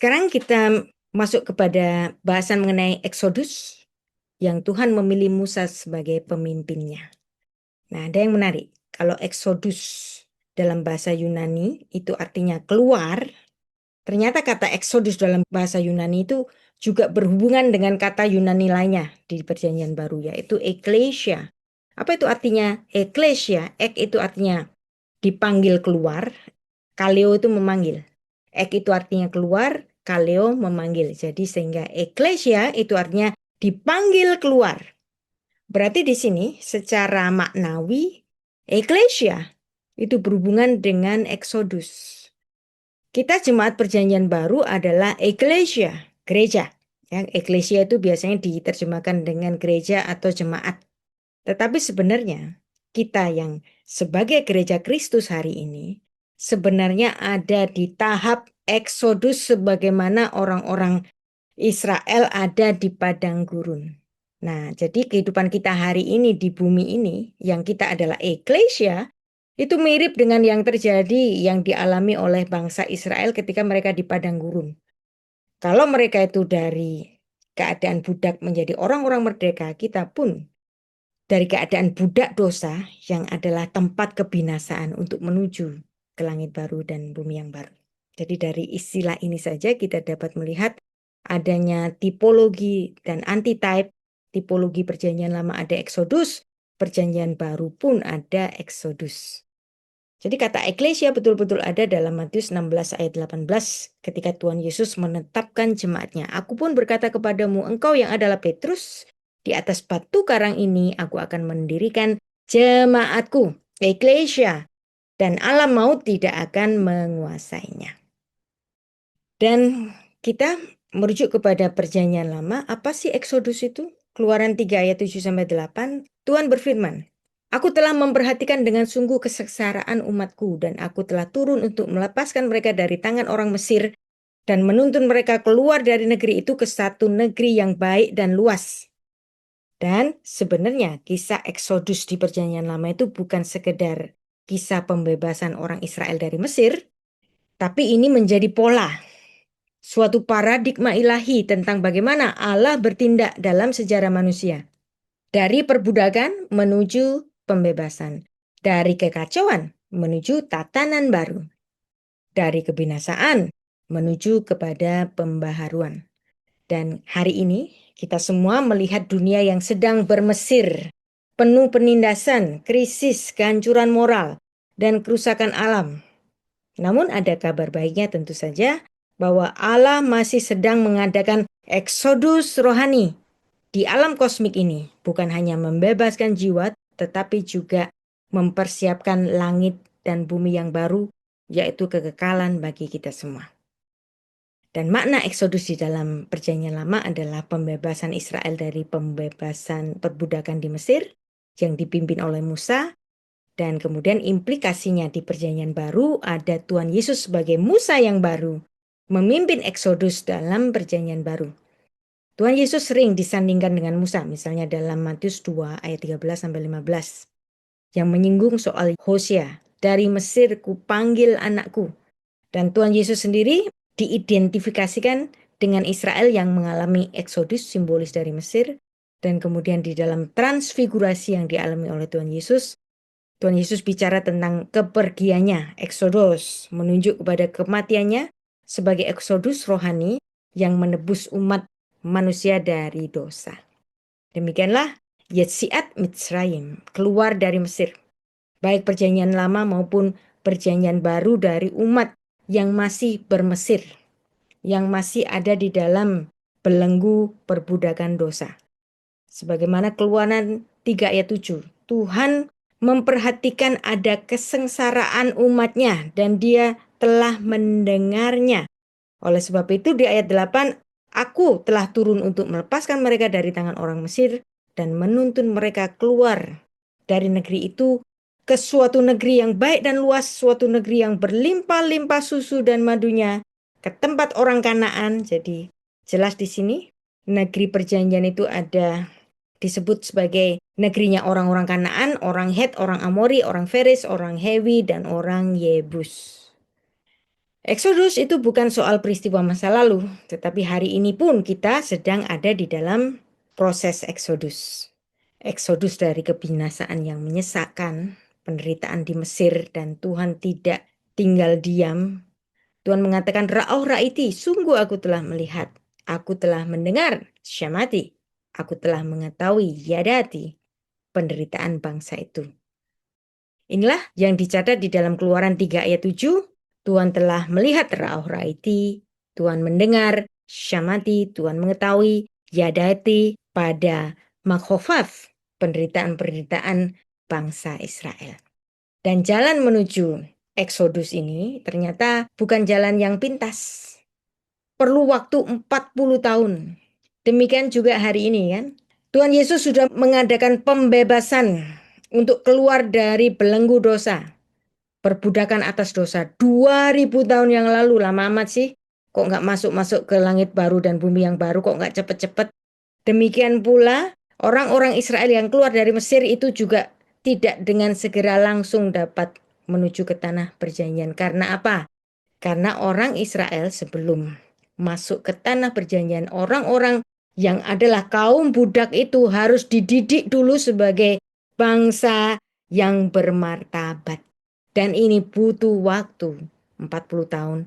Sekarang kita masuk kepada bahasan mengenai Exodus yang Tuhan memilih Musa sebagai pemimpinnya. Nah, ada yang menarik. Kalau Exodus dalam bahasa Yunani itu artinya keluar, ternyata kata Exodus dalam bahasa Yunani itu juga berhubungan dengan kata Yunani lainnya di Perjanjian Baru, yaitu ekklesia. Apa itu artinya ekklesia? Ek itu artinya dipanggil keluar, kaleo itu memanggil. Ek itu artinya keluar, kaleo memanggil. Jadi sehingga ekklesia itu artinya dipanggil keluar. Berarti di sini secara maknawi ekklesia Itu berhubungan dengan Exodus. Kita jemaat perjanjian baru adalah Ecclesia, gereja. Ya, Ecclesia itu biasanya diterjemahkan dengan gereja atau jemaat. Tetapi sebenarnya kita yang sebagai gereja Kristus hari ini sebenarnya ada di tahap Exodus sebagaimana orang-orang Israel ada di padang gurun. Nah, jadi kehidupan kita hari ini di bumi ini, yang kita adalah Eklesia, itu mirip dengan yang terjadi yang dialami oleh bangsa Israel ketika mereka di padang gurun. Kalau mereka itu dari keadaan budak menjadi orang-orang merdeka, kita pun dari keadaan budak dosa yang adalah tempat kebinasaan untuk menuju ke langit baru dan bumi yang baru. Jadi dari istilah ini saja kita dapat melihat adanya tipologi dan antitype. Tipologi perjanjian lama ada Exodus, perjanjian baru pun ada Exodus. Jadi kata eklesia betul-betul ada dalam Matius 16 ayat 18 ketika Tuhan Yesus menetapkan jemaatnya. Aku pun berkata kepadamu, engkau yang adalah Petrus, di atas batu karang ini aku akan mendirikan jemaatku, eklesia, dan alam maut tidak akan menguasainya. Dan kita merujuk kepada perjanjian lama, apa sih Exodus itu? Keluaran 3 ayat 7-8, Tuhan berfirman, aku telah memperhatikan dengan sungguh kesengsaraan umatku dan aku telah turun untuk melepaskan mereka dari tangan orang Mesir dan menuntun mereka keluar dari negeri itu ke satu negeri yang baik dan luas. Dan sebenarnya kisah Exodus di perjanjian lama itu bukan sekedar kisah pembebasan orang Israel dari Mesir, tapi ini menjadi pola. Suatu paradigma ilahi tentang bagaimana Allah bertindak dalam sejarah manusia. Dari perbudakan menuju pembebasan. Dari kekacauan menuju tatanan baru. Dari kebinasaan menuju kepada pembaharuan. Dan hari ini kita semua melihat dunia yang sedang bermesir. Penuh penindasan, krisis, kehancuran moral, dan kerusakan alam. Namun ada kabar baiknya tentu saja bahwa Allah masih sedang mengadakan eksodus rohani di alam kosmik ini. Bukan hanya membebaskan jiwa, tetapi juga mempersiapkan langit dan bumi yang baru, yaitu kekekalan bagi kita semua. Dan makna eksodus di dalam perjanjian lama adalah pembebasan Israel dari pembebasan perbudakan di Mesir yang dipimpin oleh Musa. Dan kemudian implikasinya di perjanjian baru ada Tuhan Yesus sebagai Musa yang baru, memimpin Exodus dalam perjanjian baru. Tuhan Yesus sering disandingkan dengan Musa, misalnya dalam Matius 2 ayat 13-15, yang menyinggung soal Hosea, dari Mesir kupanggil anakku. Dan Tuhan Yesus sendiri diidentifikasikan dengan Israel yang mengalami Exodus simbolis dari Mesir, dan kemudian di dalam transfigurasi yang dialami oleh Tuhan Yesus bicara tentang kepergiannya, Exodus, menunjuk kepada kematiannya sebagai Exodus rohani yang menebus umat manusia dari dosa. Demikianlah Yetziat Mitzrayim, keluar dari Mesir. Baik perjanjian lama maupun perjanjian baru dari umat yang masih bermesir, yang masih ada di dalam belenggu perbudakan dosa. Sebagaimana Keluaran 3 ayat 7, Tuhan memperhatikan ada kesengsaraan umatnya dan dia telah mendengarnya. Oleh sebab itu di ayat 8, aku telah turun untuk melepaskan mereka dari tangan orang Mesir dan menuntun mereka keluar dari negeri itu ke suatu negeri yang baik dan luas, suatu negeri yang berlimpah-limpah susu dan madunya, ke tempat orang Kanaan. Jadi jelas di sini negeri perjanjian itu ada disebut sebagai negerinya orang-orang Kanaan, orang Het, orang Amori, orang Feris, orang Hewi, dan orang Yebus. Exodus itu bukan soal peristiwa masa lalu, tetapi hari ini pun kita sedang ada di dalam proses Exodus. Exodus dari kebinasaan yang menyesakkan, penderitaan di Mesir, dan Tuhan tidak tinggal diam. Tuhan mengatakan, Ra'au ra'iti, sungguh aku telah melihat, aku telah mendengar, syamati, aku telah mengetahui, yadati, penderitaan bangsa itu. Inilah yang dicatat di dalam Keluaran 3 ayat 7. Tuhan telah melihat Ra'au ra'iti, Tuhan mendengar, syamati, Tuhan mengetahui, yadati, pada Makhofaf, penderitaan-penderitaan bangsa Israel. Dan jalan menuju Exodus ini ternyata bukan jalan yang pintas. Perlu waktu 40 tahun. Demikian juga hari ini kan. Tuhan Yesus sudah mengadakan pembebasan untuk keluar dari belenggu dosa. Perbudakan atas dosa 2000 tahun yang lalu. Lama amat sih. Kok nggak masuk-masuk ke langit baru dan bumi yang baru, kok nggak cepet-cepet. Demikian pula orang-orang Israel yang keluar dari Mesir itu juga tidak dengan segera langsung dapat menuju ke tanah perjanjian. Karena apa? Karena orang Israel sebelum masuk ke tanah perjanjian, orang-orang yang adalah kaum budak itu harus dididik dulu sebagai bangsa yang bermartabat. Dan ini butuh waktu 40 tahun.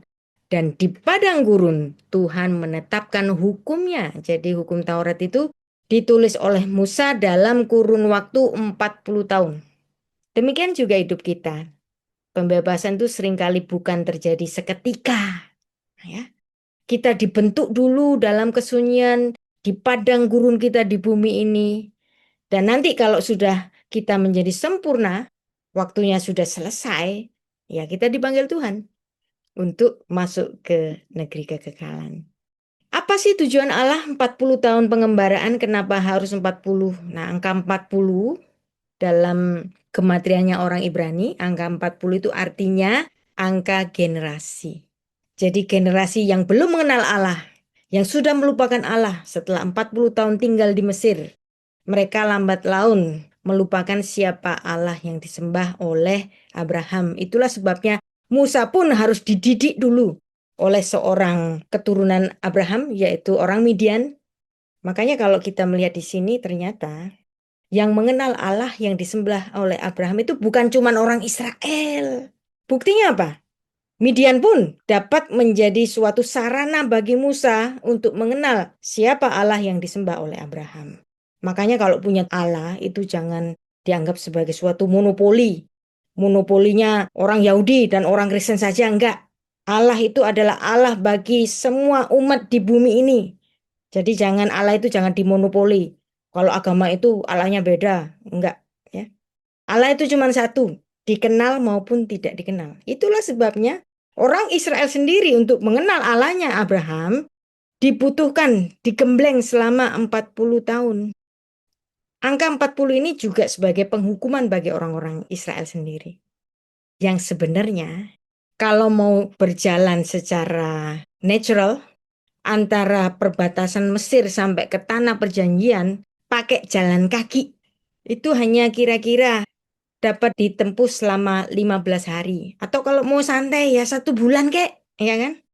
Dan di padang gurun Tuhan menetapkan hukumnya. Jadi hukum Taurat itu ditulis oleh Musa dalam kurun waktu 40 tahun. Demikian juga hidup kita. Pembebasan itu seringkali bukan terjadi seketika. Ya. Kita dibentuk dulu dalam kesunyian di padang gurun kita di bumi ini. Dan nanti kalau sudah kita menjadi sempurna, waktunya sudah selesai, ya kita dipanggil Tuhan untuk masuk ke negeri kekekalan. Apa sih tujuan Allah 40 tahun pengembaraan? Kenapa harus 40? Nah, angka 40 dalam gematriannya orang Ibrani, angka 40 itu artinya angka generasi. Jadi generasi yang belum mengenal Allah, yang sudah melupakan Allah setelah 40 tahun tinggal di Mesir. Mereka lambat laun melupakan siapa Allah yang disembah oleh Abraham. Itulah sebabnya Musa pun harus dididik dulu oleh seorang keturunan Abraham, yaitu orang Midian. Makanya kalau kita melihat di sini ternyata yang mengenal Allah yang disembah oleh Abraham itu bukan cuma orang Israel. Buktinya apa? Midian pun dapat menjadi suatu sarana bagi Musa untuk mengenal siapa Allah yang disembah oleh Abraham. Makanya kalau punya Allah itu jangan dianggap sebagai suatu monopoli. Monopolinya orang Yahudi dan orang Kristen saja, enggak. Allah itu adalah Allah bagi semua umat di bumi ini. Jadi jangan Allah itu jangan dimonopoli. Kalau agama itu Allahnya beda, enggak. Ya. Allah itu cuma satu, dikenal maupun tidak dikenal. Itulah sebabnya orang Israel sendiri untuk mengenal Allahnya Abraham dibutuhkan digembleng selama 40 tahun. Angka 40 ini juga sebagai penghukuman bagi orang-orang Israel sendiri. Yang sebenarnya kalau mau berjalan secara natural antara perbatasan Mesir sampai ke tanah perjanjian pakai jalan kaki itu hanya kira-kira dapat ditempuh selama 15 hari. Atau kalau mau santai ya 1 bulan kek, ya kan?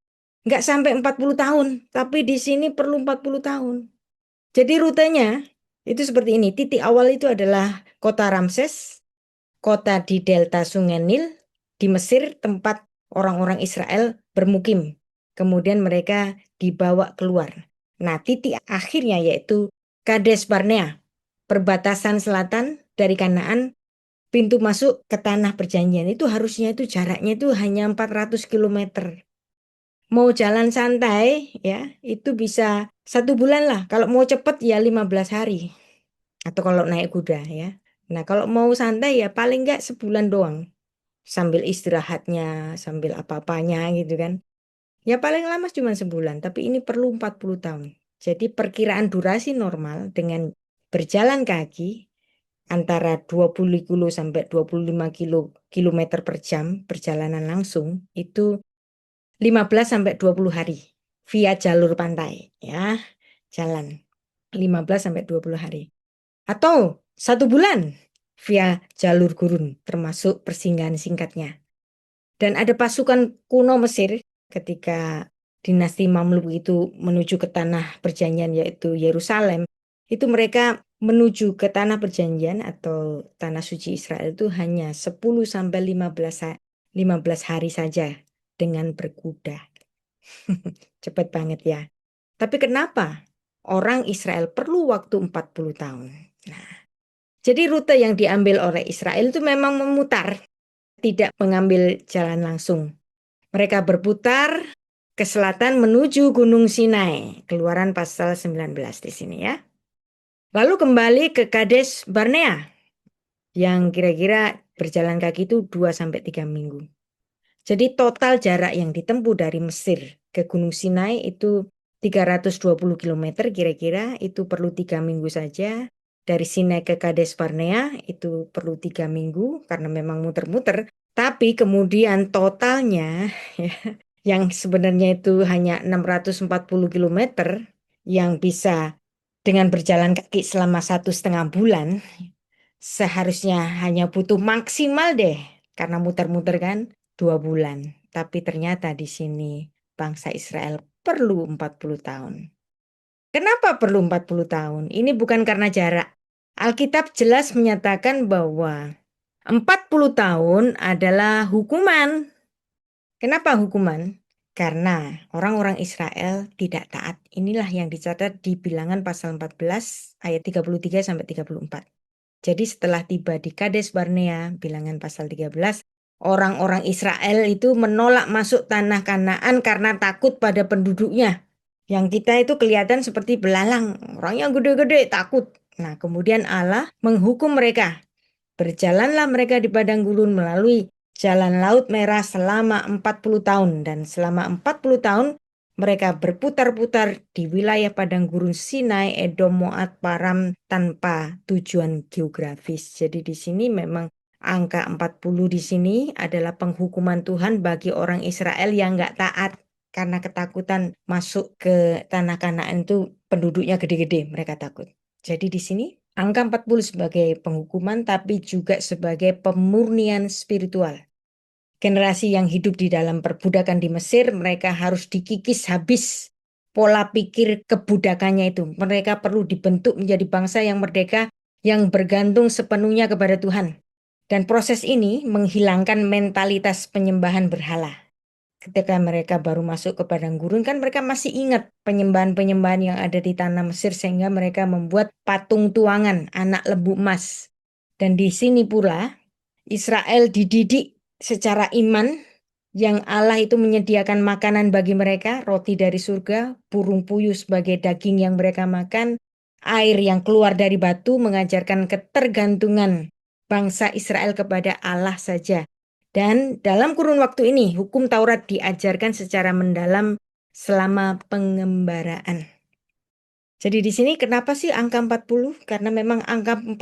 Nggak sampai 40 tahun, tapi di sini perlu 40 tahun. Jadi rutenya itu seperti ini. Titik awal itu adalah kota Ramses, kota di delta Sungai Nil, di Mesir tempat orang-orang Israel bermukim. Kemudian mereka dibawa keluar. Nah, titik akhirnya yaitu Kades Barnea, perbatasan selatan dari Kanaan, pintu masuk ke tanah perjanjian itu harusnya itu jaraknya itu hanya 400 kilometer. Mau jalan santai ya itu bisa 1 bulan lah. Kalau mau cepet ya 15 hari. Atau kalau naik kuda ya. Nah kalau mau santai ya paling nggak sebulan doang. Sambil istirahatnya, sambil apa-apanya gitu kan. Ya paling lama cuma sebulan. Tapi ini perlu 40 tahun. Jadi perkiraan durasi normal dengan berjalan kaki antara 20 kilo sampai 25 kilometer per jam perjalanan langsung itu 15 sampai 20 hari via jalur pantai ya. Jalan 15 sampai 20 hari. Atau 1 bulan via jalur gurun termasuk persinggahan singkatnya. Dan ada pasukan kuno Mesir ketika dinasti Mamluk itu menuju ke tanah perjanjian yaitu Yerusalem. Itu mereka menuju ke tanah perjanjian atau tanah suci Israel itu hanya 10 sampai 15 hari saja dengan berkuda. Cepat banget ya. Tapi kenapa orang Israel perlu waktu 40 tahun? Nah, jadi rute yang diambil oleh Israel itu memang memutar, tidak mengambil jalan langsung. Mereka berputar ke selatan menuju Gunung Sinai. Keluaran pasal 19 di sini ya. Lalu kembali ke Kades Barnea yang kira-kira berjalan kaki itu 2-3 minggu. Jadi total jarak yang ditempuh dari Mesir ke Gunung Sinai itu 320 km kira-kira, itu perlu 3 minggu saja. Dari Sinai ke Kades Barnea itu perlu 3 minggu karena memang muter-muter. Tapi kemudian totalnya ya, yang sebenarnya itu hanya 640 km yang bisa dengan berjalan kaki selama 1,5 bulan, seharusnya hanya butuh maksimal deh karena muter-muter kan 2 bulan. Tapi ternyata di sini bangsa Israel perlu 40 tahun. Kenapa perlu 40 tahun? Ini bukan karena jarak. Alkitab jelas menyatakan bahwa 40 tahun adalah hukuman. Kenapa hukuman? Karena orang-orang Israel tidak taat. Inilah yang dicatat di Bilangan pasal 14 ayat 33-34. Jadi setelah tiba di Kades Barnea, Bilangan pasal 13, orang-orang Israel itu menolak masuk tanah Kanaan karena takut pada penduduknya. Yang kita itu kelihatan seperti belalang, orangnya gede-gede, takut. Nah, kemudian Allah menghukum mereka. Berjalanlah mereka di padang gurun melalui jalan Laut Merah selama 40 tahun. Dan selama 40 tahun mereka berputar-putar di wilayah padang gurun Sinai, Edom, Moab, Paran tanpa tujuan geografis. Jadi di sini memang angka 40 di sini adalah penghukuman Tuhan bagi orang Israel yang nggak taat. Karena ketakutan masuk ke tanah Kanaan itu penduduknya gede-gede, mereka takut. Jadi di sini angka 40 sebagai penghukuman tapi juga sebagai pemurnian spiritual. Generasi yang hidup di dalam perbudakan di Mesir, mereka harus dikikis habis pola pikir kebudakannya itu. Mereka perlu dibentuk menjadi bangsa yang merdeka, yang bergantung sepenuhnya kepada Tuhan. Dan proses ini menghilangkan mentalitas penyembahan berhala. Ketika mereka baru masuk ke padang gurun kan mereka masih ingat penyembahan-penyembahan yang ada di tanah Mesir sehingga mereka membuat patung tuangan anak lembu emas. Dan di sini pula Israel dididik secara iman yang Allah itu menyediakan makanan bagi mereka, roti dari surga, burung puyuh sebagai daging yang mereka makan, air yang keluar dari batu mengajarkan ketergantungan bangsa Israel kepada Allah saja. Dan dalam kurun waktu ini, hukum Taurat diajarkan secara mendalam selama pengembaraan. Jadi di sini kenapa sih angka 40? Karena memang angka 40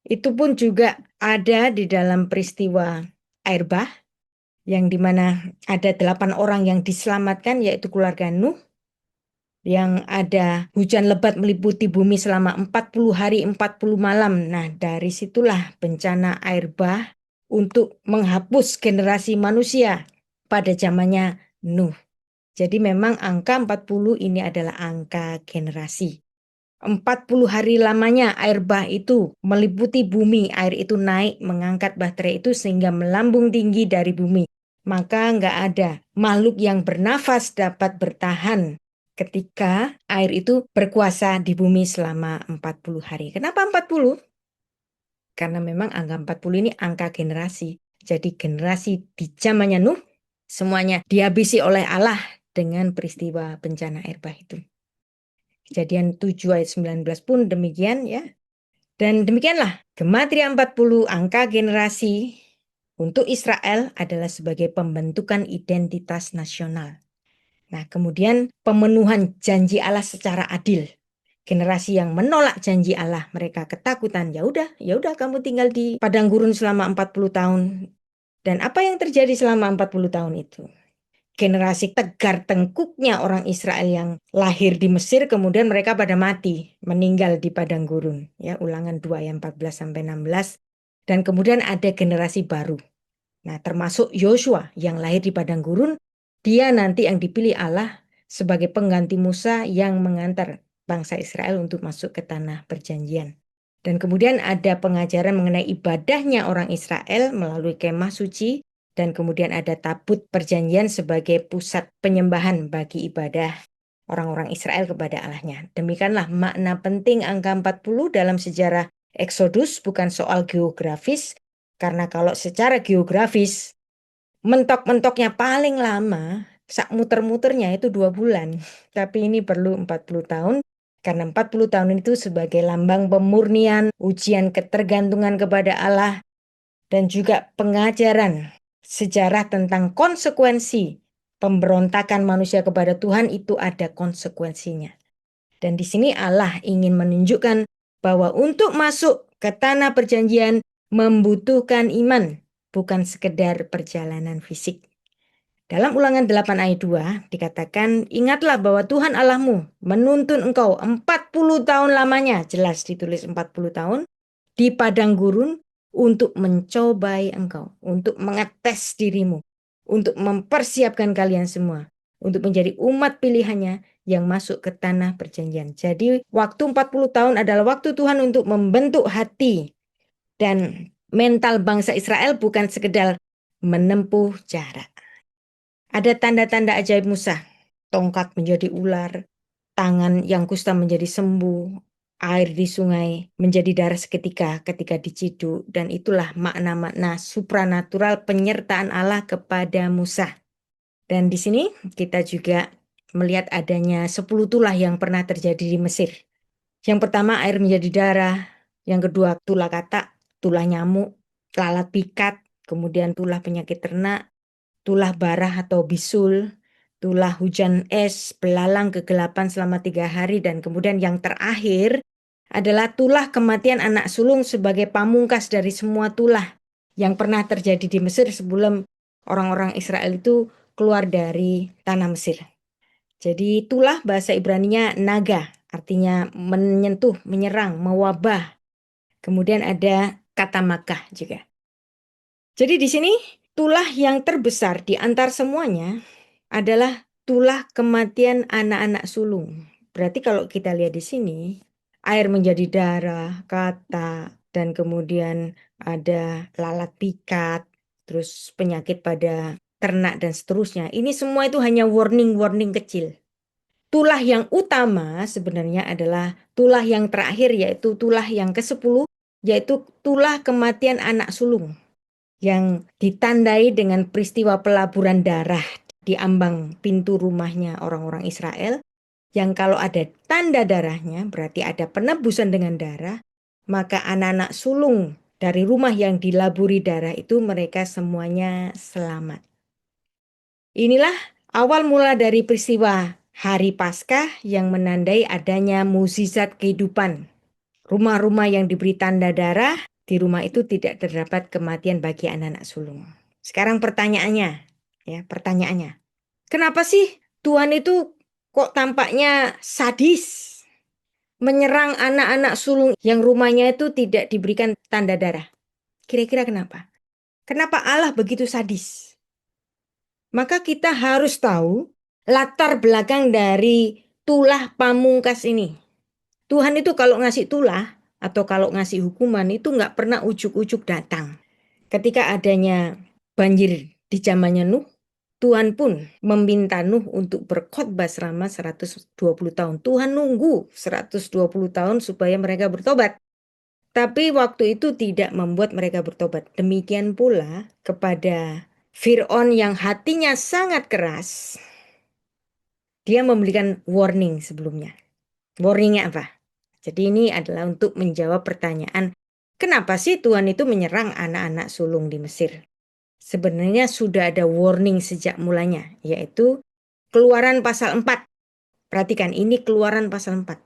itu pun juga ada di dalam peristiwa air bah, yang dimana ada 8 orang yang diselamatkan yaitu keluarga Nuh, yang ada hujan lebat meliputi bumi selama 40 hari 40 malam. Nah, dari situlah bencana air bah untuk menghapus generasi manusia pada zamannya Nuh. Jadi memang angka 40 ini adalah angka generasi. 40 hari lamanya air bah itu meliputi bumi. Air itu naik mengangkat bahtera itu sehingga melambung tinggi dari bumi. Maka nggak ada makhluk yang bernafas dapat bertahan ketika air itu berkuasa di bumi selama 40 hari. Kenapa 40? Karena memang angka 40 ini angka generasi. Jadi generasi di zamannya Nuh semuanya dihabisi oleh Allah dengan peristiwa bencana air bah itu. Kejadian 7 ayat 19 pun demikian ya. Dan demikianlah gematria 40 angka generasi untuk Israel adalah sebagai pembentukan identitas nasional. Nah, kemudian pemenuhan janji Allah secara adil. Generasi yang menolak janji Allah, mereka ketakutan, ya udah kamu tinggal di padang gurun selama 40 tahun. Dan apa yang terjadi selama 40 tahun itu? Generasi tegar tengkuknya orang Israel yang lahir di Mesir kemudian mereka pada mati, meninggal di padang gurun. Ya, Ulangan 2 ayat 14-16. Dan kemudian ada generasi baru. Nah, termasuk Yosua yang lahir di padang gurun, dia nanti yang dipilih Allah sebagai pengganti Musa yang mengantar bangsa Israel untuk masuk ke tanah perjanjian. Dan kemudian ada pengajaran mengenai ibadahnya orang Israel melalui kemah suci, dan kemudian ada tabut perjanjian sebagai pusat penyembahan bagi ibadah orang-orang Israel kepada Allahnya. Demikianlah makna penting angka 40 dalam sejarah Eksodus, bukan soal geografis, karena kalau secara geografis mentok-mentoknya paling lama, sak muter-muternya itu 2 bulan. Tapi ini perlu 40 tahun, karena 40 tahun itu sebagai lambang pemurnian, ujian ketergantungan kepada Allah, dan juga pengajaran sejarah tentang konsekuensi pemberontakan manusia kepada Tuhan itu ada konsekuensinya. Dan di sini Allah ingin menunjukkan bahwa untuk masuk ke tanah perjanjian membutuhkan iman, bukan sekedar perjalanan fisik. Dalam Ulangan 8 ayat 2 dikatakan, ingatlah bahwa Tuhan Allahmu menuntun engkau 40 tahun lamanya, jelas ditulis 40 tahun, di padang gurun untuk mencobai engkau, untuk mengetes dirimu, untuk mempersiapkan kalian semua, untuk menjadi umat pilihannya yang masuk ke tanah perjanjian. Jadi waktu 40 tahun adalah waktu Tuhan untuk membentuk hati dan mental bangsa Israel, bukan sekedar menempuh jarak. Ada tanda-tanda ajaib Musa, tongkat menjadi ular, tangan yang kusta menjadi sembuh, air di sungai menjadi darah seketika ketika diciduk, dan itulah makna-makna supranatural penyertaan Allah kepada Musa. Dan di sini kita juga melihat adanya 10 tulah yang pernah terjadi di Mesir. Yang pertama air menjadi darah, yang kedua tulah katak, tulah nyamuk, lalat pikat, kemudian tulah penyakit ternak, tulah barah atau bisul, tulah hujan es, belalang kegelapan selama 3 hari, dan kemudian yang terakhir adalah tulah kematian anak sulung sebagai pamungkas dari semua tulah yang pernah terjadi di Mesir sebelum orang-orang Israel itu keluar dari tanah Mesir. Jadi tulah bahasa Ibraninya naga, artinya menyentuh, menyerang, mewabah. Kemudian ada kata Makkah juga. Jadi di sini tulah yang terbesar di antar semuanya adalah tulah kematian anak-anak sulung. Berarti kalau kita lihat di sini, air menjadi darah, kata, dan kemudian ada lalat pikat, terus penyakit pada ternak dan seterusnya. Ini semua itu hanya warning-warning kecil. Tulah yang utama sebenarnya adalah tulah yang terakhir, yaitu tulah yang ke-10, yaitu tulah kematian anak sulung, yang ditandai dengan peristiwa pelaburan darah di ambang pintu rumahnya orang-orang Israel, yang kalau ada tanda darahnya berarti ada penebusan dengan darah, maka anak-anak sulung dari rumah yang dilaburi darah itu mereka semuanya selamat. Inilah awal mula dari peristiwa Hari Paskah yang menandai adanya mukjizat kehidupan. Rumah-rumah yang diberi tanda darah, di rumah itu tidak terdapat kematian bagi anak-anak sulung. Sekarang pertanyaannya, kenapa sih Tuhan itu kok tampaknya sadis menyerang anak-anak sulung yang rumahnya itu tidak diberikan tanda darah? Kira-kira kenapa? Kenapa Allah begitu sadis? Maka kita harus tahu latar belakang dari tulah pamungkas ini. Tuhan itu kalau ngasih tulah atau kalau ngasih hukuman itu nggak pernah ujuk-ujuk datang. Ketika adanya banjir di zamannya Nuh, Tuhan pun meminta Nuh untuk berkhotbah selama 120 tahun. Tuhan nunggu 120 tahun supaya mereka bertobat. Tapi waktu itu tidak membuat mereka bertobat. Demikian pula kepada Fir'aun yang hatinya sangat keras. Dia memberikan warning sebelumnya. Warningnya apa? Jadi ini adalah untuk menjawab pertanyaan, kenapa sih Tuhan itu menyerang anak-anak sulung di Mesir? Sebenarnya sudah ada warning sejak mulanya, yaitu Keluaran pasal 4. Perhatikan, ini Keluaran pasal 4.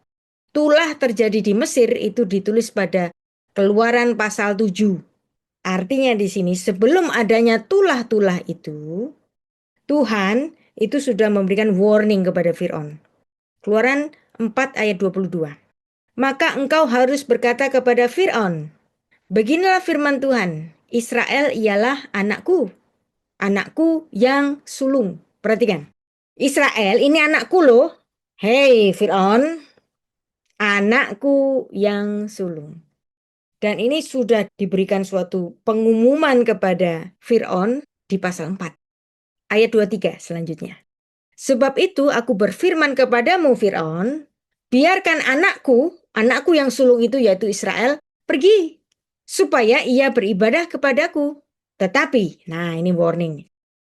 Tulah terjadi di Mesir itu ditulis pada Keluaran pasal 7. Artinya di sini sebelum adanya tulah-tulah itu, Tuhan itu sudah memberikan warning kepada Fir'aun. Keluaran 4 ayat 22. Maka engkau harus berkata kepada Fir'aun, beginilah firman Tuhan, Israel ialah anakku, anakku yang sulung. Perhatikan, Israel ini anakku loh. Hei Fir'aun, anakku yang sulung. Dan ini sudah diberikan suatu pengumuman kepada Fir'aun di pasal 4. Ayat 23 selanjutnya. Sebab itu aku berfirman kepadamu Fir'aun, biarkan anakku yang sulung itu yaitu Israel, pergi, supaya ia beribadah kepadaku. Tetapi, nah ini warning,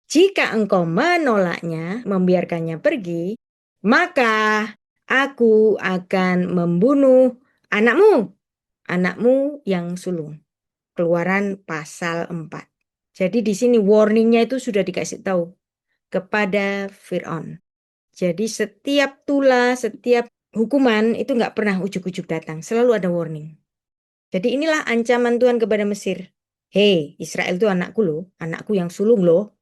jika engkau menolaknya, membiarkannya pergi, maka aku akan membunuh anakmu yang sulung. Keluaran pasal 4. Jadi di sini warningnya itu sudah dikasih tahu kepada Fir'aun. Jadi setiap setiap hukuman itu nggak pernah ujuk-ujuk datang. Selalu ada warning. Jadi inilah ancaman Tuhan kepada Mesir. Hei, Israel itu anakku loh, anakku yang sulung loh.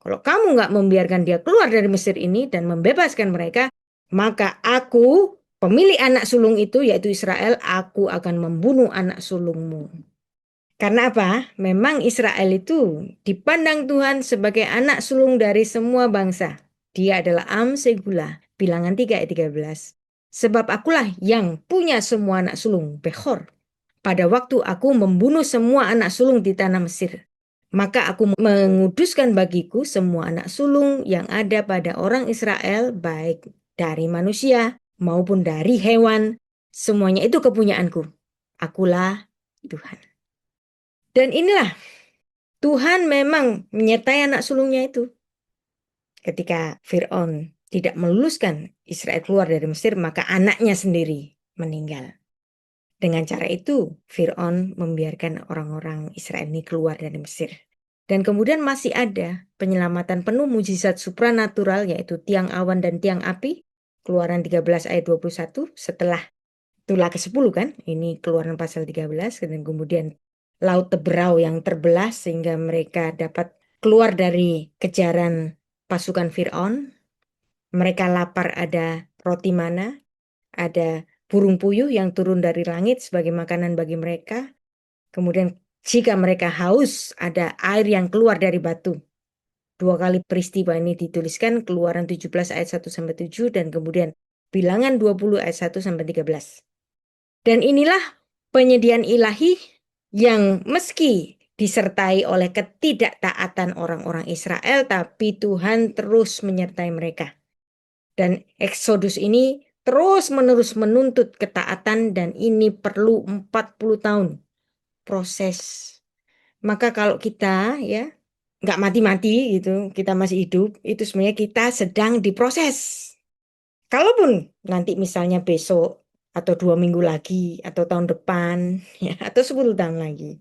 Kalau kamu nggak membiarkan dia keluar dari Mesir ini dan membebaskan mereka, maka aku, pemilik anak sulung itu, yaitu Israel, aku akan membunuh anak sulungmu. Karena apa? Memang Israel itu dipandang Tuhan sebagai anak sulung dari semua bangsa. Dia adalah Am Segula, Bilangan 3 ayat 13. Sebab akulah yang punya semua anak sulung, Bechor. Pada waktu aku membunuh semua anak sulung di tanah Mesir, maka aku menguduskan bagiku semua anak sulung yang ada pada orang Israel, baik dari manusia maupun dari hewan. Semuanya itu kepunyaanku. Akulah Tuhan. Dan inilah Tuhan memang menyertai anak sulungnya itu. Ketika Fir'aun tidak meluluskan Israel keluar dari Mesir, maka anaknya sendiri meninggal. Dengan cara itu, Fir'aun membiarkan orang-orang Israel ini keluar dari Mesir. Dan kemudian masih ada penyelamatan penuh mujizat supranatural, yaitu tiang awan dan tiang api. Keluaran 13 ayat 21, setelah tulah ke-10 kan, ini keluaran pasal 13, dan kemudian laut Teberau yang terbelah sehingga mereka dapat keluar dari kejaran pasukan Fir'aun. Mereka lapar, ada roti mana, ada burung puyuh yang turun dari langit sebagai makanan bagi mereka. Kemudian jika mereka haus, ada air yang keluar dari batu. 2 kali peristiwa ini dituliskan, Keluaran 17 ayat 1-7 dan kemudian Bilangan 20 ayat 1-13. Dan inilah penyediaan ilahi yang meski disertai oleh ketidaktaatan orang-orang Israel, tapi Tuhan terus menyertai mereka. Dan Eksodus ini terus-menerus menuntut ketaatan, dan ini perlu 40 tahun proses. Maka kalau kita ya nggak mati-mati gitu, kita masih hidup, itu sebenarnya kita sedang diproses. Kalaupun nanti misalnya besok atau 2 minggu lagi atau tahun depan ya, atau 10 tahun lagi,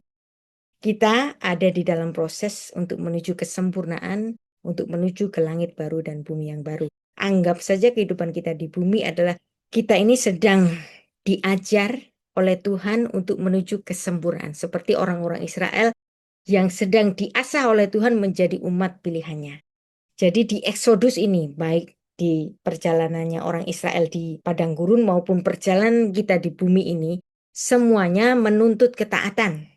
kita ada di dalam proses untuk menuju kesempurnaan, untuk menuju ke langit baru dan bumi yang baru. Anggap saja kehidupan kita di bumi adalah kita ini sedang diajar oleh Tuhan untuk menuju kesempurnaan. Seperti orang-orang Israel yang sedang diasah oleh Tuhan menjadi umat pilihannya. Jadi di Eksodus ini, baik di perjalanannya orang Israel di padang gurun maupun perjalanan kita di bumi ini, semuanya menuntut ketaatan.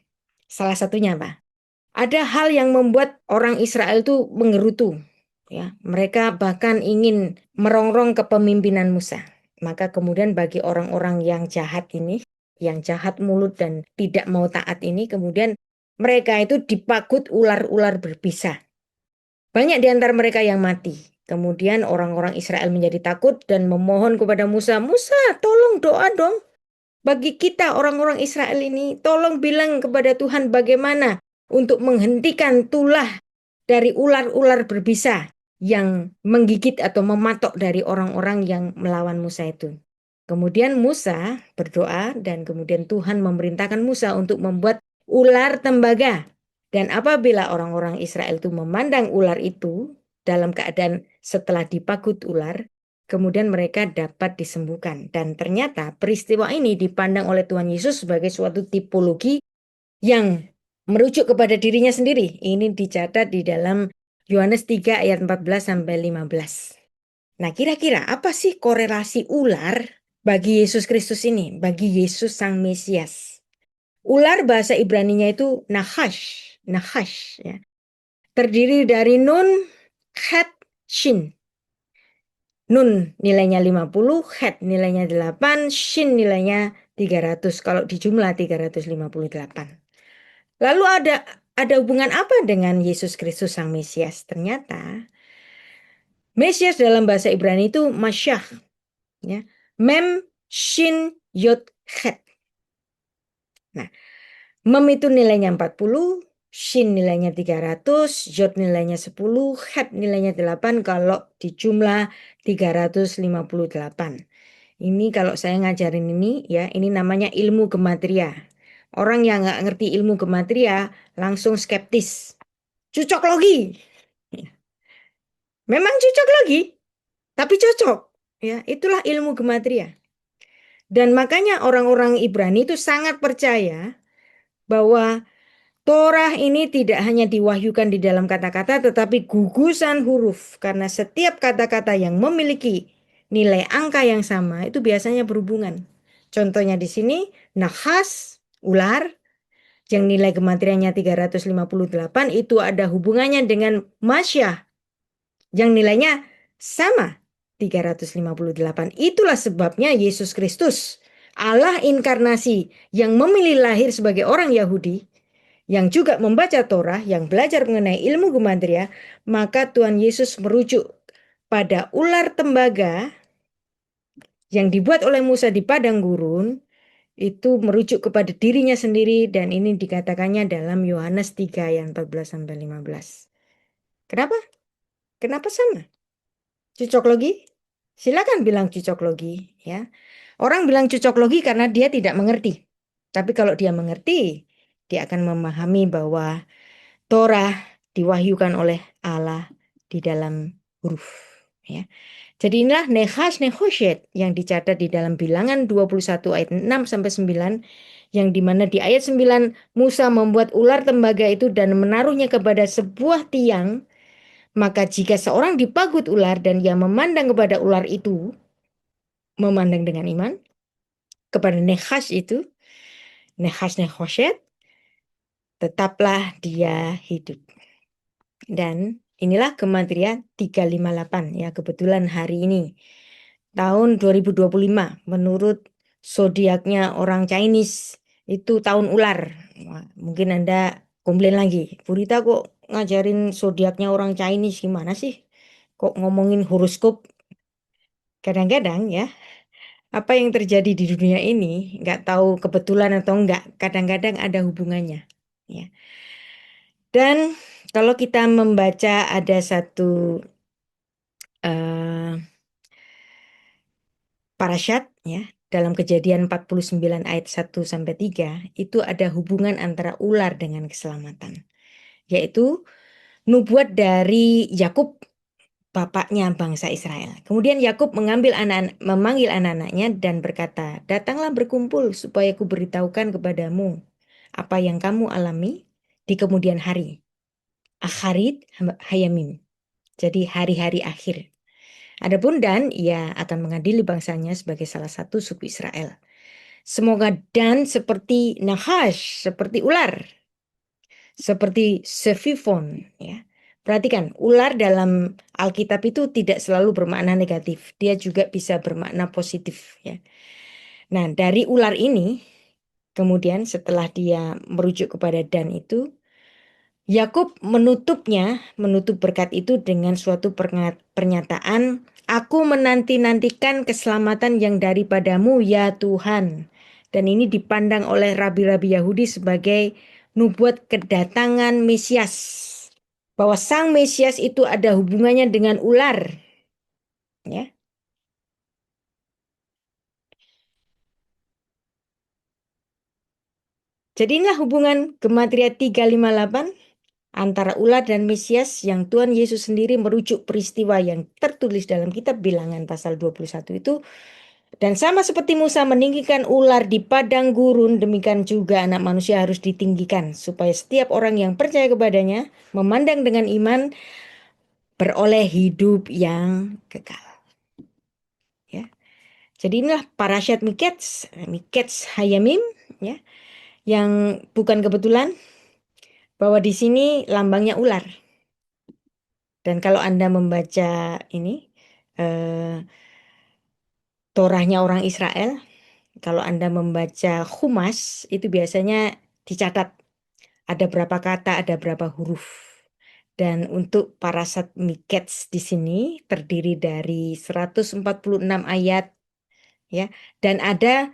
Salah satunya apa? Ada hal yang membuat orang Israel itu menggerutu. Ya, mereka bahkan ingin merongrong kepemimpinan Musa. Maka kemudian bagi orang-orang yang jahat ini, yang jahat mulut dan tidak mau taat ini, kemudian mereka itu dipakut ular-ular berbisa. Banyak di antara mereka yang mati. Kemudian orang-orang Israel menjadi takut dan memohon kepada Musa, Musa tolong doa dong. Bagi kita orang-orang Israel ini, tolong bilang kepada Tuhan bagaimana untuk menghentikan tulah dari ular-ular berbisa yang menggigit atau mematok dari orang-orang yang melawan Musa itu. Kemudian Musa berdoa dan kemudian Tuhan memerintahkan Musa untuk membuat ular tembaga. Dan apabila orang-orang Israel itu memandang ular itu dalam keadaan setelah dipakut ular, kemudian mereka dapat disembuhkan. Dan ternyata peristiwa ini dipandang oleh Tuhan Yesus sebagai suatu tipologi yang merujuk kepada dirinya sendiri. Ini dicatat di dalam Yohanes 3 ayat 14-15. Nah, kira-kira apa sih korelasi ular bagi Yesus Kristus ini, bagi Yesus Sang Mesias? Ular bahasa Ibraninya itu nahash, nahash ya. Terdiri dari nun, het, shin. Nun nilainya 50, het nilainya 8, shin nilainya 300. Kalau dijumlah 358. Lalu ada hubungan apa dengan Yesus Kristus Sang Mesias? Ternyata Mesias dalam bahasa Ibrani itu Masyah. Ya. Mem, shin, yod, het. Nah, mem itu nilainya 40, shin nilainya 300, yod nilainya 10, het nilainya 8, kalau dijumlah 358. Ini kalau saya ngajarin ini ya, ini namanya ilmu gematria. Orang yang nggak ngerti ilmu gematria langsung skeptis. Cocoklogi. Ya. Memang cocoklogi, tapi cocok. Ya, itulah ilmu gematria. Dan makanya orang-orang Ibrani itu sangat percaya bahwa Torah ini tidak hanya diwahyukan di dalam kata-kata, tetapi gugusan huruf. Karena setiap kata-kata yang memiliki nilai angka yang sama, itu biasanya berhubungan. Contohnya di sini, nahas, ular, yang nilai gematriannya 358, itu ada hubungannya dengan masyah, yang nilainya sama, 358. Itulah sebabnya Yesus Kristus, Allah inkarnasi, yang memilih lahir sebagai orang Yahudi, yang juga membaca Torah, yang belajar mengenai ilmu gematria, maka Tuhan Yesus merujuk pada ular tembaga yang dibuat oleh Musa di padang gurun, itu merujuk kepada dirinya sendiri, dan ini dikatakannya dalam Yohanes 3 ayat 14-15. Kenapa? Kenapa sama? Cocok logi? Silakan bilang cocok logi, ya. Orang bilang cocok logi karena dia tidak mengerti. Tapi kalau dia mengerti, dia akan memahami bahwa Torah diwahyukan oleh Allah di dalam huruf, ya. Jadi inilah Nehash Nehoshet yang dicatat di dalam Bilangan 21 ayat 6 sampai 9, yang dimana di ayat 9 Musa membuat ular tembaga itu dan menaruhnya kepada sebuah tiang. Maka jika seorang dipagut ular dan ia memandang kepada ular itu, memandang dengan iman kepada Nehash itu, Nehash Nehoshet, tetaplah dia hidup. Dan inilah Gematria 358, ya, kebetulan hari ini tahun 2025 menurut zodiaknya orang Chinese itu tahun ular. Wah, mungkin Anda komplain lagi, Purita kok ngajarin zodiaknya orang Chinese, gimana sih? Kok ngomongin horoskop? Kadang-kadang ya, apa yang terjadi di dunia ini nggak tahu kebetulan atau enggak, kadang-kadang ada hubungannya, ya. Dan kalau kita membaca ada satu eh, parasyat, ya, dalam Kejadian 49 ayat 1-3, itu ada hubungan antara ular dengan keselamatan, yaitu nubuat dari Yakub, bapaknya bangsa Israel. Kemudian Yakub memanggil anak-anaknya dan berkata, "Datanglah berkumpul supaya kuberitahukan kepadamu apa yang kamu alami di kemudian hari. Akharit hayamim." Jadi hari-hari akhir. Adapun Dan, ia akan mengadili bangsanya sebagai salah satu suku Israel. Semoga Dan seperti Nahash, seperti ular, seperti Sevifon, ya. Perhatikan, ular dalam Alkitab itu tidak selalu bermakna negatif. Dia juga bisa bermakna positif, ya. Nah, dari ular ini, kemudian setelah dia merujuk kepada Dan itu, Yakub menutup berkat itu dengan suatu pernyataan, "Aku menanti-nantikan keselamatan yang daripadamu, ya Tuhan." Dan ini dipandang oleh rabi-rabi Yahudi sebagai nubuat kedatangan Mesias. Bahwa Sang Mesias itu ada hubungannya dengan ular, ya. Jadi inilah hubungan Gematria 358 antara ular dan Mesias, yang Tuhan Yesus sendiri merujuk peristiwa yang tertulis dalam kitab Bilangan pasal 21 itu. Dan sama seperti Musa meninggikan ular di padang gurun, demikian juga Anak Manusia harus ditinggikan, supaya setiap orang yang percaya kepadanya, memandang dengan iman, beroleh hidup yang kekal, ya. Jadi inilah parasyat Mikets, Mikets Hayamim, ya, yang bukan kebetulan bahwa di sini lambangnya ular. Dan kalau Anda membaca ini Torahnya orang Israel, kalau Anda membaca Humas, itu biasanya dicatat ada berapa kata, ada berapa huruf. Dan untuk parasat Mikets di sini terdiri dari 146 ayat, ya, dan ada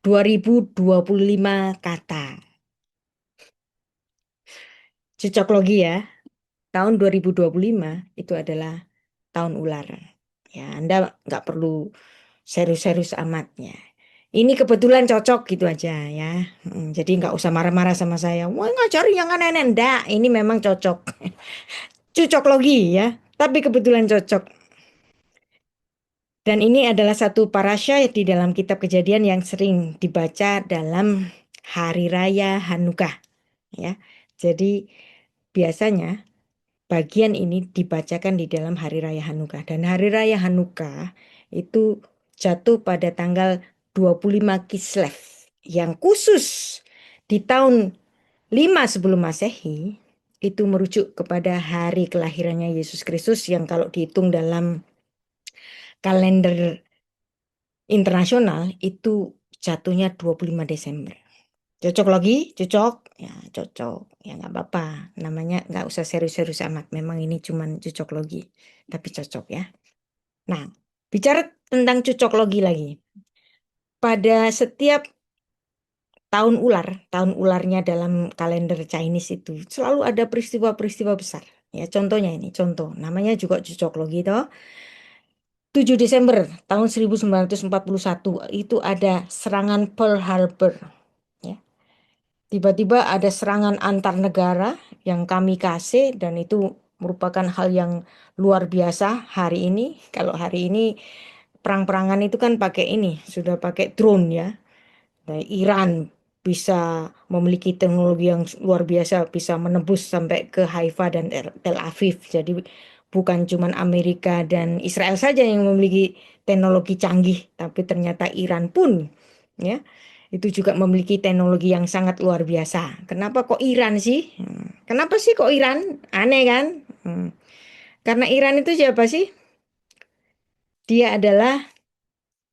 2025 kata. Cocok logi ya. Tahun 2025 itu adalah tahun ular. Ya, Anda nggak perlu serius-serius amatnya. Ini kebetulan cocok gitu aja ya. Jadi nggak usah marah-marah sama saya. Wah ngajarin yang aneh-aneh. Nggak, ini memang cocok. Cocok logi ya. Tapi kebetulan cocok. Dan ini adalah satu parasha di dalam kitab Kejadian yang sering dibaca dalam Hari Raya Hanukkah ya. Jadi biasanya bagian ini dibacakan di dalam Hari Raya Hanukkah. Dan Hari Raya Hanukkah itu jatuh pada tanggal 25 Kislev yang khusus di tahun 5 sebelum Masehi itu merujuk kepada hari kelahirannya Yesus Kristus yang kalau dihitung dalam kalender internasional itu jatuhnya 25 Desember. Cocok lagi? Cocok? Ya cocok. Ya nggak apa-apa. Namanya nggak usah serius-serius amat. Memang ini cuman cocok logi. Tapi cocok ya. Nah, bicara tentang cocok logi lagi. Pada setiap tahun ularnya dalam kalender Chinese itu selalu ada peristiwa-peristiwa besar. Ya, contohnya ini, contoh. Namanya juga cocok logi toh. 7 Desember tahun 1941 itu ada serangan Pearl Harbor. Ya. Tiba-tiba ada serangan antar negara yang kamikaze dan itu merupakan hal yang luar biasa hari ini. Kalau hari ini perang-perangan itu kan pakai ini, sudah pakai drone ya. Nah, Iran bisa memiliki teknologi yang luar biasa, bisa menembus sampai ke Haifa dan Tel Aviv. Jadi bukan cuma Amerika dan Israel saja yang memiliki teknologi canggih, tapi ternyata Iran pun ya itu juga memiliki teknologi yang sangat luar biasa. Kenapa kok Iran sih? Kenapa sih kok Iran? Aneh kan? Karena Iran itu siapa sih? Dia adalah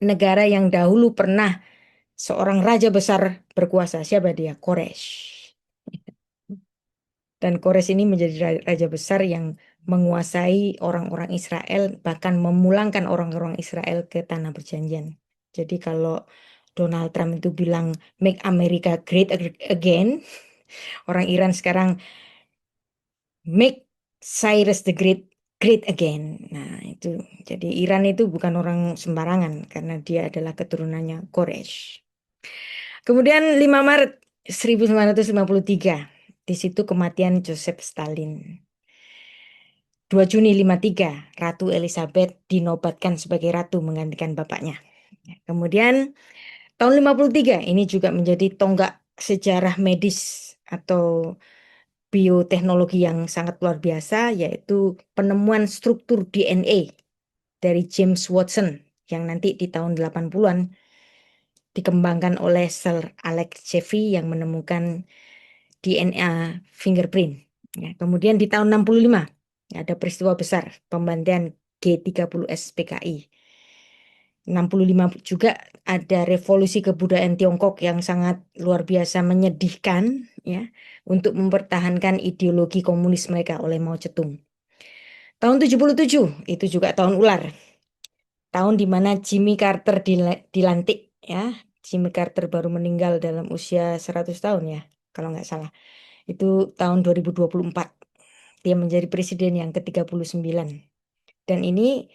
negara yang dahulu pernah seorang raja besar berkuasa. Siapa dia? Quraisy. Dan Quraisy ini menjadi raja besar yang menguasai orang-orang Israel, bahkan memulangkan orang-orang Israel ke tanah perjanjian. Jadi kalau Donald Trump itu bilang make America great again, orang Iran sekarang make Cyrus the Great great again. Nah, itu jadi Iran itu bukan orang sembarangan karena dia adalah keturunannya Quraisy. Kemudian 5 Maret 1953, di situ kematian Joseph Stalin. 2 Juni 53, Ratu Elizabeth dinobatkan sebagai ratu menggantikan bapaknya. Kemudian tahun 53 ini juga menjadi tonggak sejarah medis atau bioteknologi yang sangat luar biasa, yaitu penemuan struktur DNA dari James Watson yang nanti di tahun 80-an dikembangkan oleh Sir Alex Jeffrey yang menemukan DNA fingerprint. Ya, kemudian di tahun 65 ada peristiwa besar pembantaian G30S PKI. 65 juga ada revolusi kebudayaan Tiongkok yang sangat luar biasa menyedihkan ya untuk mempertahankan ideologi komunis mereka oleh Mao Zedong. Tahun 77 itu juga tahun ular. Tahun di mana Jimmy Carter dilantik ya. Jimmy Carter baru meninggal dalam usia 100 tahun ya kalau nggak salah. Itu tahun 2024. Dia menjadi presiden yang ke-39. Dan ini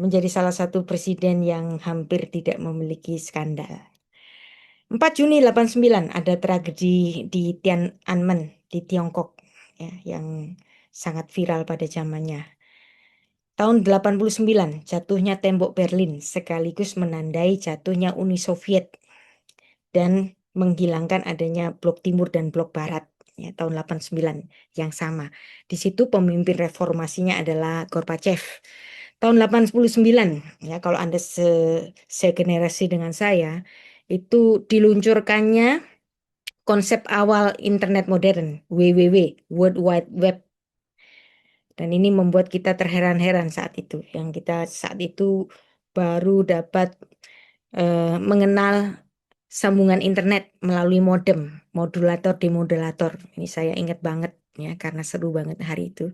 menjadi salah satu presiden yang hampir tidak memiliki skandal. 4 Juni 89 ada tragedi di Tiananmen di Tiongkok ya, yang sangat viral pada zamannya. Tahun 89 jatuhnya tembok Berlin sekaligus menandai jatuhnya Uni Soviet dan menghilangkan adanya blok timur dan blok barat ya tahun 89 yang sama. Di situ pemimpin reformasinya adalah Gorbachev. Tahun 89 ya kalau Anda segenerasi dengan saya itu diluncurkannya konsep awal internet modern WWW World Wide Web dan ini membuat kita terheran-heran saat itu yang kita saat itu baru dapat mengenal sambungan internet melalui modem, modulator demodulator. Ini saya ingat banget ya karena seru banget hari itu.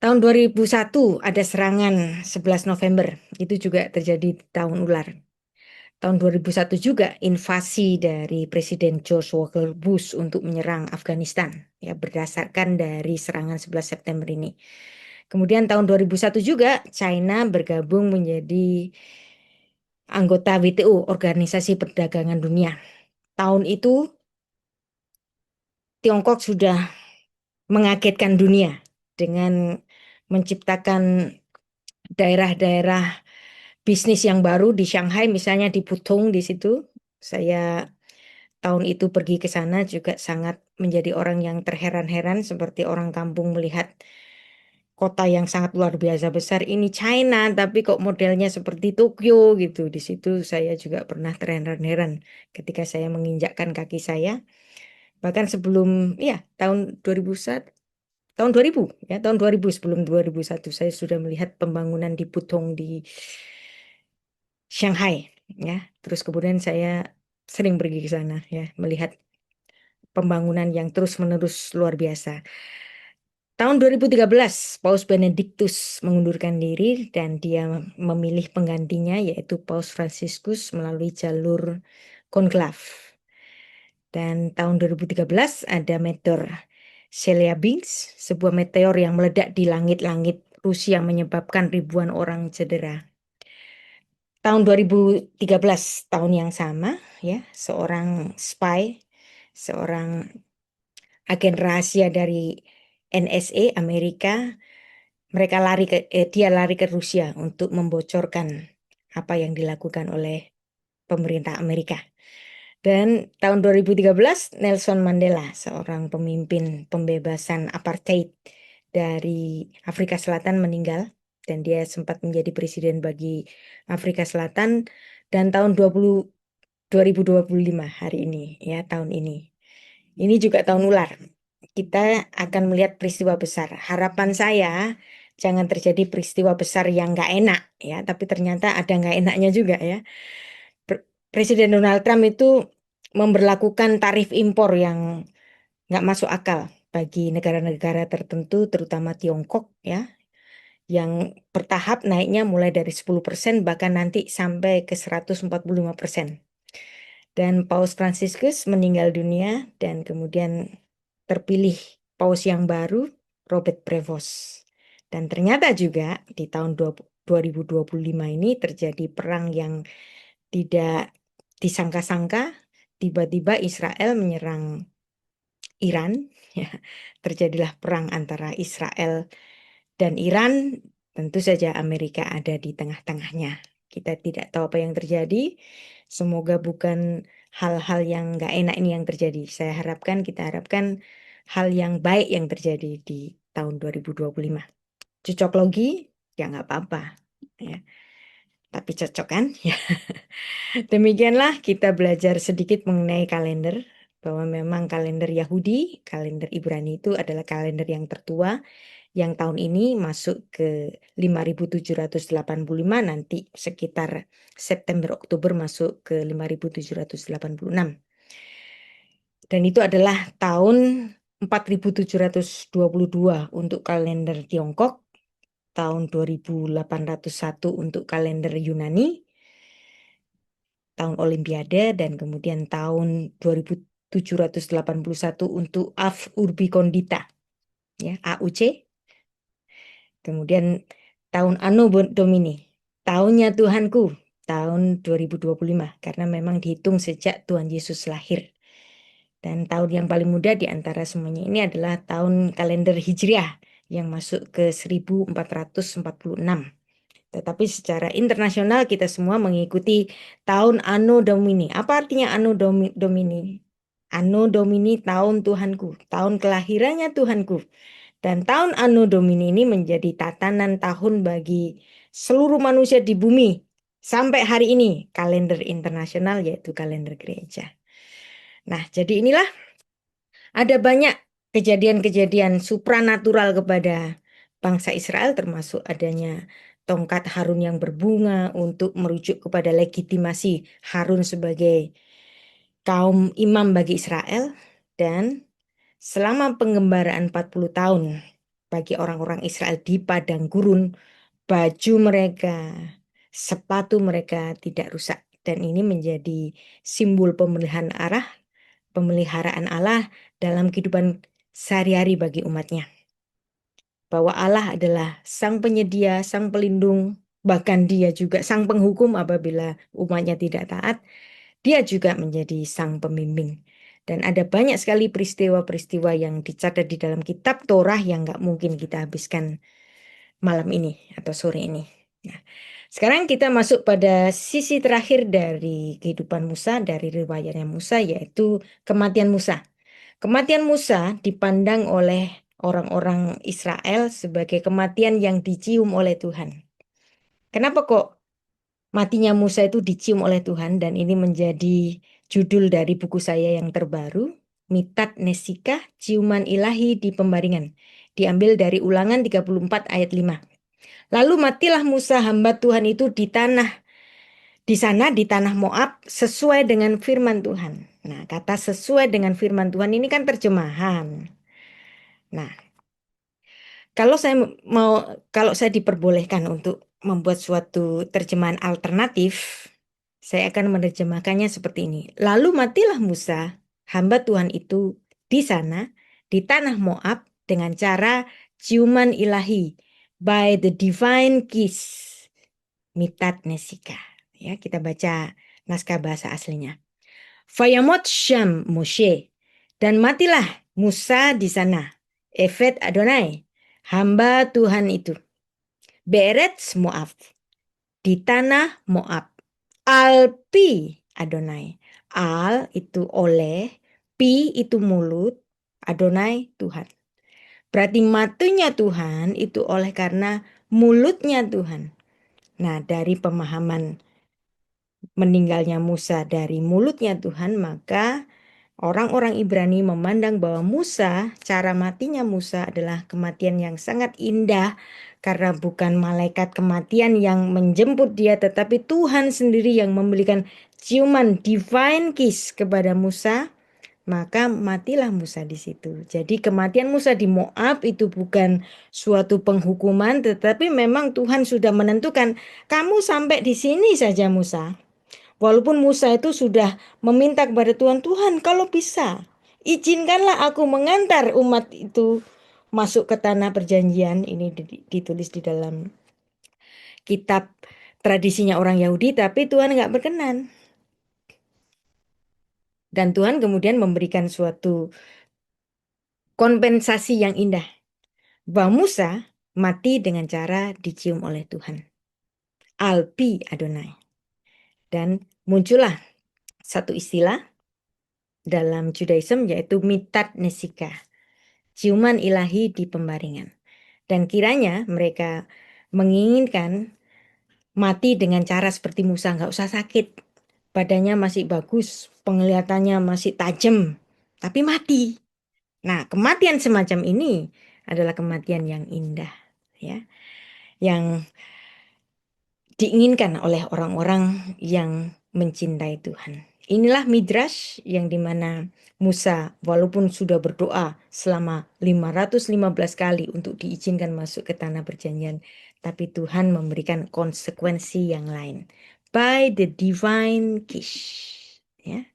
Tahun 2001 ada serangan 11 November. Itu juga terjadi tahun ular. Tahun 2001 juga invasi dari Presiden George Walker Bush untuk menyerang Afghanistan ya berdasarkan dari serangan 11 September ini. Kemudian tahun 2001 juga China bergabung menjadi anggota WTO, Organisasi Perdagangan Dunia. Tahun itu Tiongkok sudah mengagetkan dunia dengan menciptakan daerah-daerah bisnis yang baru di Shanghai, misalnya di Pudong di situ. Saya tahun itu pergi ke sana juga sangat menjadi orang yang terheran-heran seperti orang kampung melihat kota yang sangat luar biasa besar. Ini China, tapi kok modelnya seperti Tokyo gitu. Di situ saya juga pernah terheran-heran ketika saya menginjakkan kaki saya. Bahkan sebelum, ya, tahun 2001, tahun 2000, ya, tahun 2000 sebelum 2001 saya sudah melihat pembangunan di Pudong di Shanghai, ya. Terus kemudian saya sering pergi ke sana, ya, melihat pembangunan yang terus-menerus luar biasa. Tahun 2013, Paus Benediktus mengundurkan diri dan dia memilih penggantinya yaitu Paus Fransiskus melalui jalur konklav. Dan tahun 2013 ada meteor Chelyabinsk, sebuah meteor yang meledak di langit-langit Rusia menyebabkan ribuan orang cedera. Tahun 2013, tahun yang sama, ya, seorang spy, seorang agen rahasia dari NSA Amerika, dia lari ke Rusia untuk membocorkan apa yang dilakukan oleh pemerintah Amerika. Dan tahun 2013 Nelson Mandela, seorang pemimpin pembebasan apartheid dari Afrika Selatan meninggal dan dia sempat menjadi presiden bagi Afrika Selatan. Dan tahun 2025 hari ini, ya, tahun ini. Ini juga tahun ular. Kita akan melihat peristiwa besar. Harapan saya jangan terjadi peristiwa besar yang nggak enak, ya, tapi ternyata ada nggak enaknya juga, ya. Presiden Donald Trump itu memberlakukan tarif impor yang nggak masuk akal bagi negara-negara tertentu, terutama Tiongkok, ya, yang bertahap naiknya mulai dari 10% bahkan nanti sampai ke 145%. Dan Paus Fransiskus meninggal dunia dan kemudian terpilih paus yang baru, Robert Prevost. Dan ternyata juga di tahun 2025 ini terjadi perang yang tidak disangka-sangka. Tiba-tiba Israel menyerang Iran, ya. Terjadilah perang antara Israel dan Iran. Tentu saja Amerika ada di tengah-tengahnya. Kita tidak tahu apa yang terjadi. Semoga bukan hal-hal yang nggak enak ini yang terjadi. Kita harapkan hal yang baik yang terjadi di tahun 2025. Cocok logi? Ya nggak apa-apa, ya. Tapi cocok kan? Ya. Demikianlah kita belajar sedikit mengenai kalender, bahwa memang kalender Yahudi, kalender Ibrani itu adalah kalender yang tertua, yang tahun ini masuk ke 5785, nanti sekitar September-Oktober masuk ke 5786. Dan itu adalah tahun 4722 untuk kalender Tiongkok, tahun 2801 untuk kalender Yunani, tahun Olimpiade, dan kemudian tahun 2781 untuk Av Urbi Condita, ya, AUC. Kemudian tahun Anno Domini, tahunnya Tuhanku, tahun 2025, karena memang dihitung sejak Tuhan Yesus lahir. Dan tahun yang paling muda di antara semuanya ini adalah tahun kalender Hijriah yang masuk ke 1446. Tetapi secara internasional kita semua mengikuti tahun Anno Domini. Apa artinya Anno Domini? Anno Domini, tahun Tuhanku, tahun kelahirannya Tuhanku. Dan tahun Anno Domini ini menjadi tatanan tahun bagi seluruh manusia di bumi sampai hari ini, kalender internasional yaitu kalender gereja. Nah, jadi inilah ada banyak kejadian-kejadian supranatural kepada bangsa Israel, termasuk adanya tongkat Harun yang berbunga untuk merujuk kepada legitimasi Harun sebagai kaum imam bagi Israel. Dan selama pengembaraan 40 tahun bagi orang-orang Israel di padang gurun, baju mereka, sepatu mereka tidak rusak. Dan ini menjadi simbol pemeliharaan Allah dalam kehidupan sehari-hari bagi umatnya. Bahwa Allah adalah sang penyedia, sang pelindung, Bahkan dia juga sang penghukum apabila umatnya tidak taat. Dia juga menjadi sang pembimbing. Dan ada banyak sekali peristiwa-peristiwa yang dicatat di dalam kitab Torah yang nggak mungkin kita habiskan malam ini atau sore ini. Nah, sekarang kita masuk pada sisi terakhir dari kehidupan Musa, dari riwayatnya Musa, yaitu kematian Musa. Kematian Musa dipandang oleh orang-orang Israel sebagai kematian yang dicium oleh Tuhan. Kenapa kok matinya Musa itu dicium oleh Tuhan? Dan ini menjadi judul dari buku saya yang terbaru, Mitat Nesikah, Ciuman Ilahi di Pembaringan. Diambil dari Ulangan 34 ayat 5. Lalu matilah Musa hamba Tuhan itu di sana di tanah Moab sesuai dengan firman Tuhan. Nah, kata sesuai dengan firman Tuhan ini kan terjemahan. Nah, kalau saya mau kalau saya diperbolehkan untuk membuat suatu terjemahan alternatif, saya akan menerjemahkannya seperti ini. Lalu matilah Musa, hamba Tuhan itu di sana di tanah Moab dengan cara ciuman ilahi by the divine kiss. Mitat Nesika. Ya, kita baca naskah bahasa aslinya. Fayamot Syam Moshe. Dan matilah Musa di sana. Evet Adonai. Hamba Tuhan itu. Beretz Moab. Di tanah Moab. Alpi Adonai. Al itu oleh. Pi itu mulut. Adonai Tuhan. Berarti matinya Tuhan itu oleh karena mulutnya Tuhan. Nah, dari pemahaman meninggalnya Musa dari mulutnya Tuhan, maka orang-orang Ibrani memandang bahwa Musa, cara matinya Musa adalah kematian yang sangat indah karena bukan malaikat kematian yang menjemput dia, tetapi Tuhan sendiri yang memberikan ciuman divine kiss kepada Musa, maka matilah Musa di situ. Jadi kematian Musa di Moab itu bukan suatu penghukuman, tetapi memang Tuhan sudah menentukan kamu sampai di sini saja Musa. Walaupun Musa itu sudah meminta kepada Tuhan, Tuhan kalau bisa, izinkanlah aku mengantar umat itu masuk ke tanah perjanjian. Ini ditulis di dalam kitab tradisinya orang Yahudi, tapi Tuhan nggak berkenan. Dan Tuhan kemudian memberikan suatu kompensasi yang indah. Bahwa Musa mati dengan cara dicium oleh Tuhan. Alpi Adonai. Dan muncullah satu istilah dalam Judaism yaitu mitat nesika. Ciuman ilahi di pembaringan. Dan kiranya mereka menginginkan mati dengan cara seperti Musa, nggak usah sakit. Badannya masih bagus, penglihatannya masih tajam, tapi mati. Nah, kematian semacam ini adalah kematian yang indah, ya, yang diinginkan oleh orang-orang yang mencintai Tuhan. Inilah Midrash yang dimana Musa walaupun sudah berdoa selama 515 kali untuk diizinkan masuk ke tanah perjanjian, tapi Tuhan memberikan konsekuensi yang lain. By the divine kiss. Ya.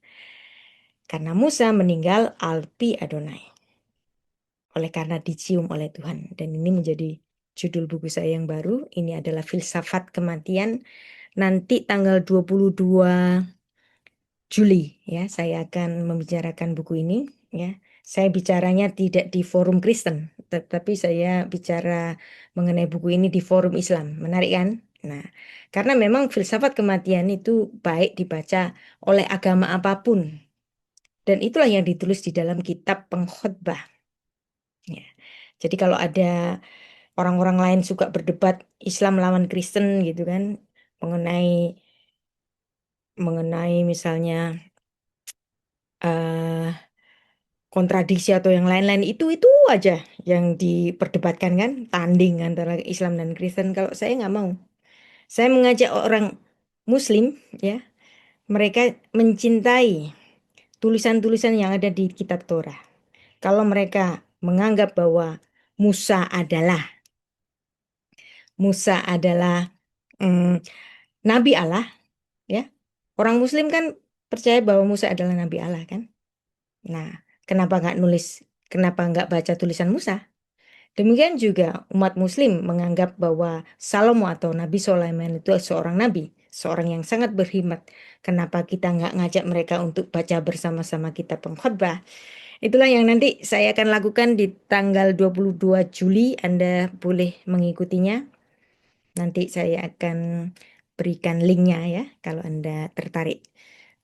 Karena Musa meninggal alpi Adonai. Oleh karena dicium oleh Tuhan. Dan ini menjadi judul buku saya yang baru. Ini adalah filsafat kematian. Nanti tanggal 22 Juli ya saya akan membicarakan buku ini ya. Saya bicaranya tidak di forum Kristen, tetapi saya bicara mengenai buku ini di forum Islam. Menarik kan? Nah, karena memang filsafat kematian itu baik dibaca oleh agama apapun. Dan itulah yang ditulis di dalam kitab pengkhotbah. Ya. Jadi kalau ada orang-orang lain suka berdebat Islam lawan Kristen gitu kan, mengenai misalnya eh kontradiksi atau yang lain-lain itu aja yang diperdebatkan kan, tanding antara Islam dan Kristen. Kalau saya nggak mau, saya mengajak orang Muslim ya, mereka mencintai tulisan-tulisan yang ada di kitab Torah. Kalau mereka menganggap bahwa Musa adalah Musa adalah mm, Nabi Allah ya, orang Muslim kan percaya bahwa Musa adalah Nabi Allah kan. Nah, kenapa nggak baca tulisan Musa? Demikian juga umat Muslim menganggap bahwa Salomo atau Nabi Sulaiman itu seorang nabi, seorang yang sangat berhikmat. Kenapa kita nggak ngajak mereka untuk baca bersama-sama kitab pengkhotbah? Itulah yang nanti saya akan lakukan di tanggal 22 Juli. Anda boleh mengikutinya. Nanti saya akan berikan linknya ya, kalau Anda tertarik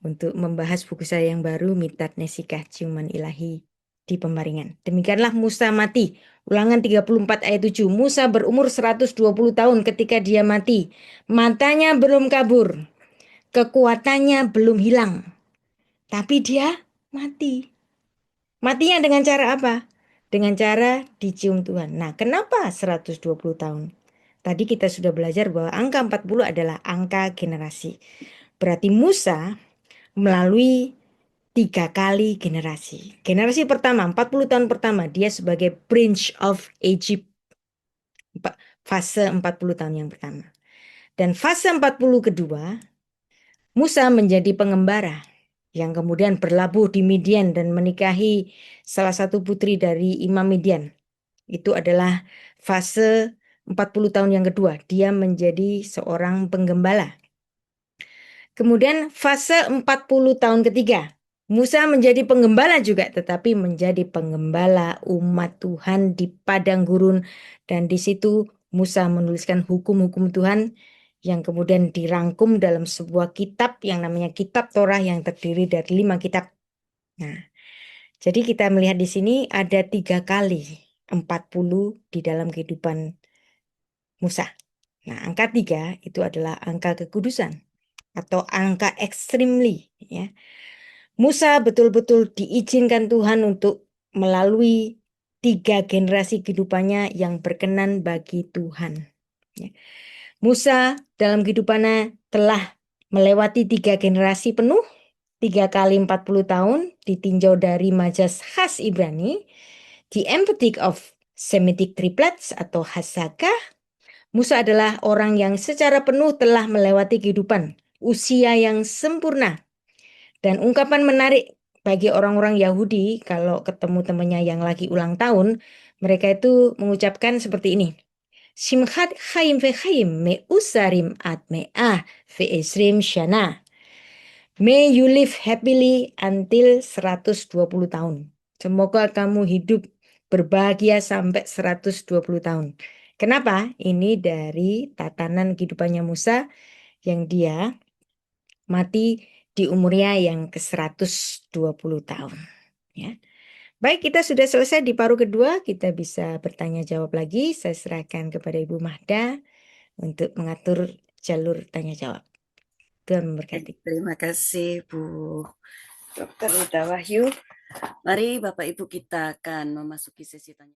untuk membahas buku saya yang baru, Mitat Nesikah Ciuman Ilahi di Pembaringan. Demikianlah Musa mati. Ulangan 34 ayat 7. Musa berumur 120 tahun ketika dia mati. Matanya belum kabur. Kekuatannya belum hilang. Tapi dia mati. Matinya dengan cara apa? Dengan cara dicium Tuhan. Nah, kenapa 120 tahun? Tadi kita sudah belajar bahwa angka 40 adalah angka generasi. Berarti Musa melalui 3 kali generasi. Generasi pertama, 40 tahun pertama, dia sebagai Prince of Egypt. Fase 40 tahun yang pertama. Dan fase 40 kedua, Musa menjadi pengembara yang kemudian berlabuh di Midian dan menikahi salah satu putri dari Imam Midian. Itu adalah fase 40 tahun yang kedua. Dia menjadi seorang penggembala. Kemudian fase 40 tahun ketiga. Musa menjadi penggembala juga, tetapi menjadi penggembala umat Tuhan di padang gurun. Dan di situ Musa menuliskan hukum-hukum Tuhan yang kemudian dirangkum dalam sebuah kitab yang namanya Kitab Torah yang terdiri dari 5 kitab. Nah, jadi kita melihat di sini ada 3 kali 40 di dalam kehidupan Musa. Nah, angka 3 itu adalah angka kekudusan atau angka extremely ya. Musa betul-betul diizinkan Tuhan untuk melalui 3 generasi kehidupannya yang berkenan bagi Tuhan. Ya. Musa dalam kehidupannya telah melewati 3 generasi penuh, 3 kali 40 tahun, ditinjau dari majas khas Ibrani, the emphatic of Semitic triplets atau Hasakah. Musa adalah orang yang secara penuh telah melewati kehidupan, usia yang sempurna. Dan ungkapan menarik bagi orang-orang Yahudi kalau ketemu temannya yang lagi ulang tahun, mereka itu mengucapkan seperti ini. Simchat Chaim vechaim me usarim at me'ah ve'esrim shana. May you live happily until 120 tahun. Semoga kamu hidup berbahagia sampai 120 tahun. Kenapa? Ini dari tatanan kehidupannya Musa yang dia mati di umurnya yang ke-120 tahun. Ya. Baik, kita sudah selesai di paruh kedua. Kita bisa bertanya jawab lagi. Saya serahkan kepada Ibu Mahda untuk mengatur jalur tanya jawab. Tuhan memberkati. Terima kasih Bu Dr. Ida Wahyu. Mari Bapak Ibu kita akan memasuki sesi tanya.